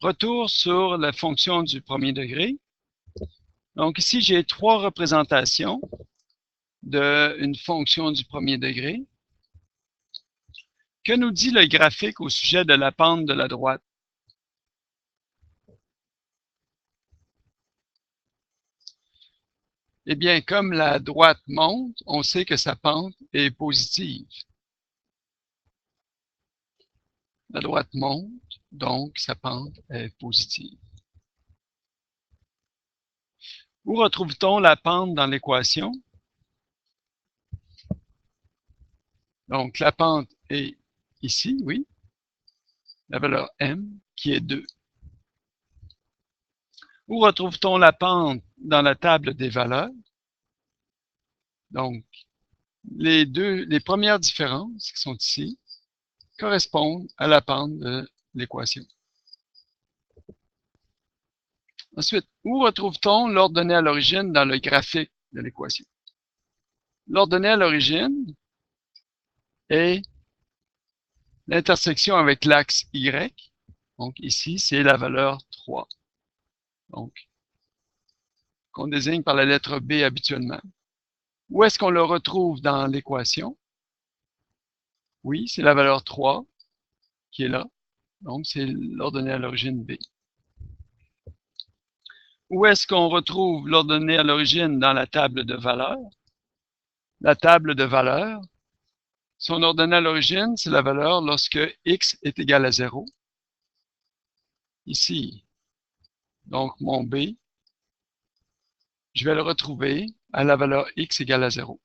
Retour sur la fonction du premier degré. Donc ici, j'ai trois représentations d'une fonction du premier degré. Que nous dit le graphique au sujet de la pente de la droite? Eh bien, comme la droite monte, on sait que sa pente est positive. La droite monte, donc sa pente est positive. Où retrouve-t-on la pente dans l'équation? Donc, la pente est ici, oui, la valeur m, qui est 2. Où retrouve-t-on la pente dans la table des valeurs? Donc, les premières différences qui sont ici correspondent à la pente de l'équation. Ensuite, où retrouve-t-on l'ordonnée à l'origine dans le graphique de l'équation? L'ordonnée à l'origine est l'intersection avec l'axe Y. Donc ici, c'est la valeur 3. Donc, qu'on désigne par la lettre B habituellement. Où est-ce qu'on le retrouve dans l'équation? Oui, c'est la valeur 3 qui est là. Donc, c'est l'ordonnée à l'origine B. Où est-ce qu'on retrouve l'ordonnée à l'origine dans la table de valeurs? La table de valeurs, son ordonnée à l'origine, c'est la valeur lorsque x est égal à 0. Ici, donc mon B, je vais le retrouver à la valeur x égale à 0.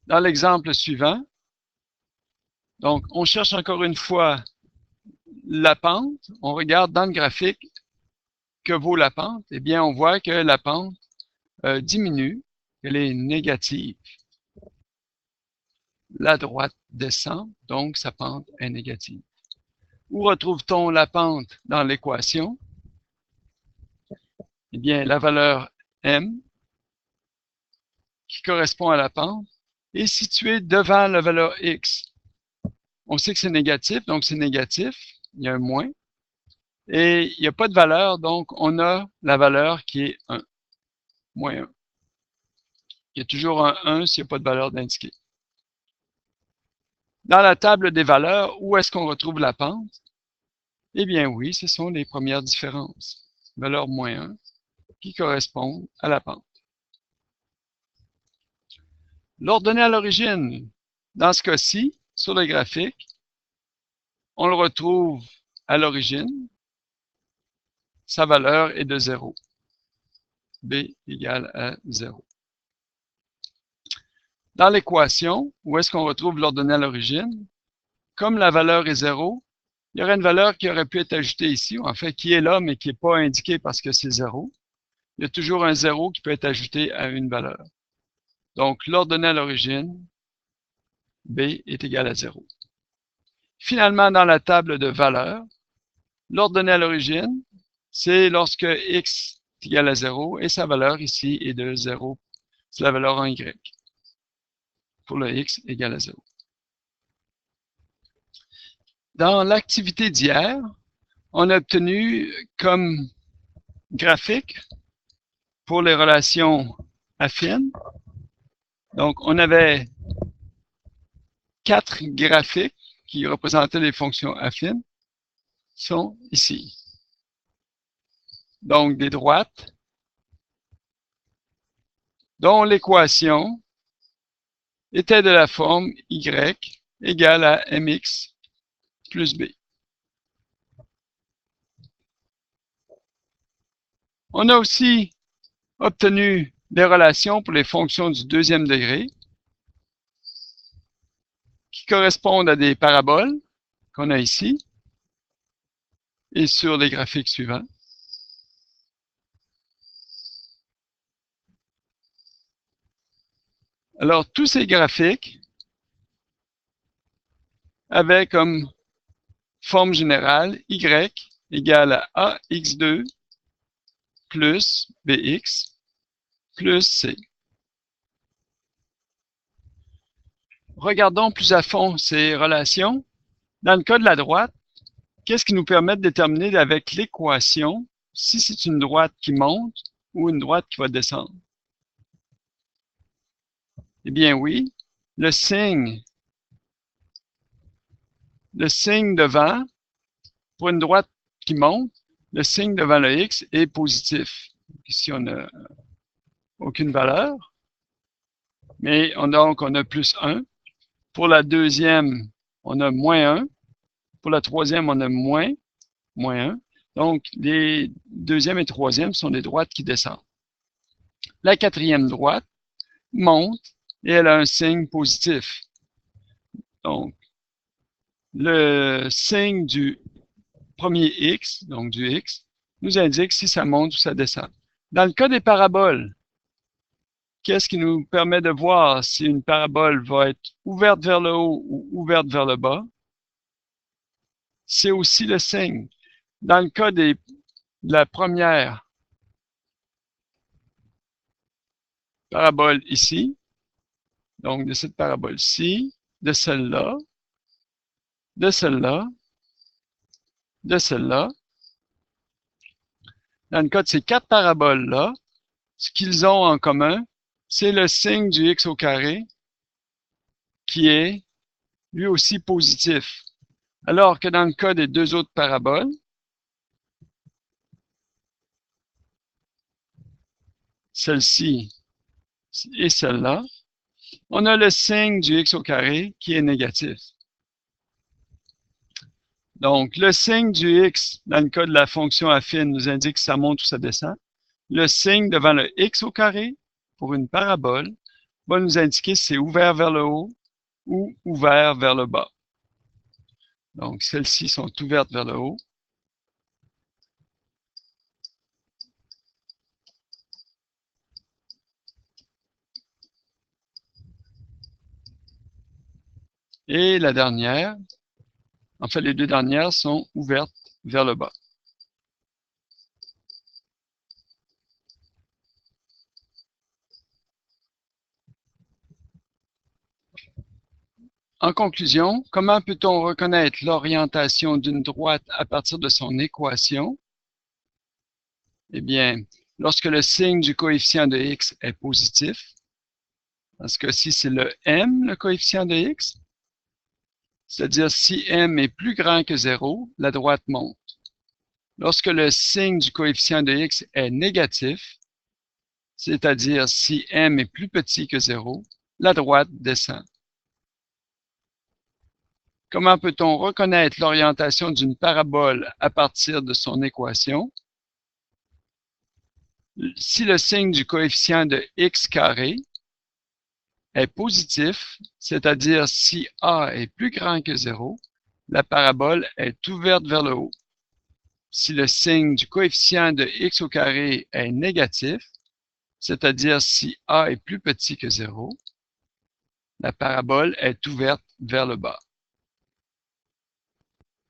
Dans l'exemple suivant, donc on cherche encore une fois la pente. On regarde dans le graphique que vaut la pente. Eh bien, on voit que la pente diminue, elle est négative. La droite descend, donc sa pente est négative. Où retrouve-t-on la pente dans l'équation? Eh bien, la valeur m, qui correspond à la pente, est située devant la valeur x. On sait que c'est négatif, donc c'est négatif, il y a un moins. Et il n'y a pas de valeur, donc on a la valeur qui est 1, moins 1. Il y a toujours un 1 s'il n'y a pas de valeur d'indiquer. Dans la table des valeurs, où est-ce qu'on retrouve la pente? Eh bien oui, ce sont les premières différences. Valeur moins 1 qui correspondent à la pente. L'ordonnée à l'origine, dans ce cas-ci, sur le graphique, on le retrouve à l'origine. Sa valeur est de 0. B égale à 0. Dans l'équation, où est-ce qu'on retrouve l'ordonnée à l'origine? Comme la valeur est 0, il y aurait une valeur qui aurait pu être ajoutée ici, ou en fait qui est là, mais qui n'est pas indiquée parce que c'est 0. Il y a toujours un 0 qui peut être ajouté à une valeur. Donc, l'ordonnée à l'origine, B est égal à 0. Finalement, dans la table de valeurs, l'ordonnée à l'origine, c'est lorsque x est égal à 0 et sa valeur ici est de 0. C'est la valeur en y pour le x égale à 0. Dans l'activité d'hier, on a obtenu comme graphique pour les relations affines. Donc, on avait 4 graphiques qui représentaient les fonctions affines, sont ici. Donc, des droites dont l'équation était de la forme y égale à mx plus b. On a aussi obtenu des relations pour les fonctions du deuxième degré qui correspondent à des paraboles qu'on a ici et sur les graphiques suivants. Alors, tous ces graphiques avaient comme forme générale y égale à ax2 plus bx plus c. Regardons plus à fond ces relations. Dans le cas de la droite, qu'est-ce qui nous permet de déterminer avec l'équation si c'est une droite qui monte ou une droite qui va descendre? Eh bien oui, le signe devant, pour une droite qui monte, le signe devant le x est positif. Ici, on n'a aucune valeur, mais donc on a plus 1. Pour la deuxième, on a moins 1. Pour la troisième, on a moins 1. Donc, les deuxième et troisième sont des droites qui descendent. La quatrième droite monte et elle a un signe positif. Donc, le signe du premier x, donc du x, nous indique si ça monte ou ça descend. Dans le cas des paraboles, qu'est-ce qui nous permet de voir si une parabole va être ouverte vers le haut ou ouverte vers le bas? C'est aussi le signe. Dans le cas de la première parabole ici, donc de cette parabole-ci, de celle-là, de celle-là, de celle-là. Dans le cas de ces 4 paraboles-là, ce qu'ils ont en commun, c'est le signe du x au carré qui est lui aussi positif. Alors que dans le cas des 2 autres paraboles, celle-ci et celle-là, on a le signe du x au carré qui est négatif. Donc, le signe du x, dans le cas de la fonction affine, nous indique si ça monte ou ça descend. Le signe devant le x au carré, pour une parabole, va nous indiquer si c'est ouvert vers le haut ou ouvert vers le bas. Donc, celles-ci sont ouvertes vers le haut. Et la dernière, en fait, les 2 dernières sont ouvertes vers le bas. En conclusion, comment peut-on reconnaître l'orientation d'une droite à partir de son équation? Eh bien, lorsque le signe du coefficient de x est positif, parce que si c'est le m, le coefficient de x, c'est-à-dire si m est plus grand que 0, la droite monte. Lorsque le signe du coefficient de x est négatif, c'est-à-dire si m est plus petit que 0, la droite descend. Comment peut-on reconnaître l'orientation d'une parabole à partir de son équation? Si le signe du coefficient de x carré est positif, c'est-à-dire si a est plus grand que 0, la parabole est ouverte vers le haut. Si le signe du coefficient de x au carré est négatif, c'est-à-dire si a est plus petit que 0, la parabole est ouverte vers le bas.